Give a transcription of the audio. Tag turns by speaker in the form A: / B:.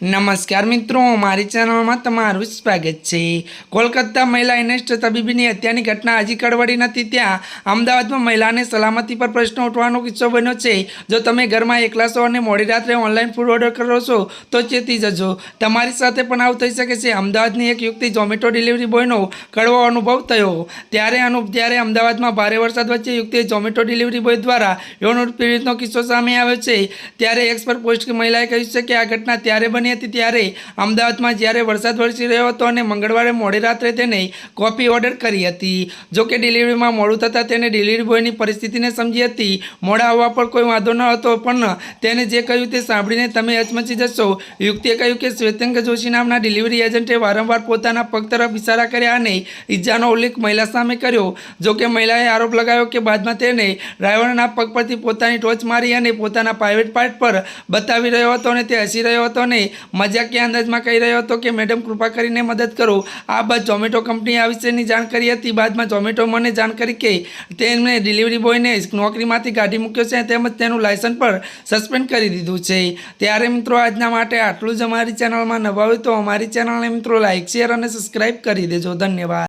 A: नमस्कार मित्रों, मारी चैनल में तमारुं स्वागत है। कोलकाता महिला एनेस्ट तबीबीनी हत्यानी घटना हजी कड़वड़ी नथी। त्यां अमदावाद में महिला ने सलामती पर प्रश्न उठवानो किस्सो बन्यो छे। जो तमे घर में एकला छो अने मोडी रात्रे ऑनलाइन फूड ऑर्डर करो छो तो चेती जजो, तमारी साथे पण आवुं थई शके छे। अमदावादनी एक युवती जोमेटो डिलीवरी बॉयनो कड़वो अनुभव थयो। त्यारे अमदावाद में भारे वरसाद वच्चे युवतीए जोमेटो डिलीवरी बॉय द्वारा यौन उत्पीड़नનો किस्सो सामे આવ્યો છે। ત્યારે એક્સ પર પોસ્ટ મહિલાએ કહ્યું છે કે આ ઘટના ત્યારે બની હતી ત્યારે અમદાવાદમાં જ્યારે વરસાદ વરસી રહ્યો હતો અને મંગળવારે મોડી રાત્રે તેને કોફી ઓર્ડર કરી હતી। જો કે ડિલિવરીમાં મોડું થતાં તેને ડિલિવરી બોયની પરિસ્થિતિને સમજી હતી। મોડા આવવા પર કોઈ વાંધો ન હતો, પણ તેને જે કહ્યું તે સાંભળીને તમે અચમચી જશો। યુવતીએ કહ્યું કે શ્વેતંગ જોશી નામના ડિલિવરી એજન્ટે વારંવાર પોતાના પગ તરફ ઇશારા કર્યા અને ઈજાનો ઉલ્લેખ મહિલા સામે કર્યો। જો કે મહિલાએ આરોપ લગાવ્યો કે બાદમાં તેને ડ્રાઈવરના પગ પરથી પોતાની ટોચ મારી અને પોતાના પ્રાઇવેટ પાર્ટ પર બતાવી રહ્યો હતો અને તે હસી રહ્યો હતો અને મજાકિયા અંદાજમાં કહી રહ્યો હતો કે મેડમ કૃપા કરીને મદદ કરો। આ બાદ ઝોમેટો કંપની આ વિશેની જાણ કરી હતી। બાદમાં ઝોમેટો મને જાણ કરી કે તેમણે ડિલિવરી બોયને નોકરીમાંથી કાઢી મૂક્યો છે તેમજ તેનું લાયસન્સ પર સસ્પેન્ડ કરી દીધું છે। ત્યારે મિત્રો આજના માટે આટલું જ। અમારી ચેનલમાં નવા હોય તો અમારી ચેનલને મિત્રો લાઇક, શેર અને સબસ્ક્રાઈબ કરી દેજો। ધન્યવાદ।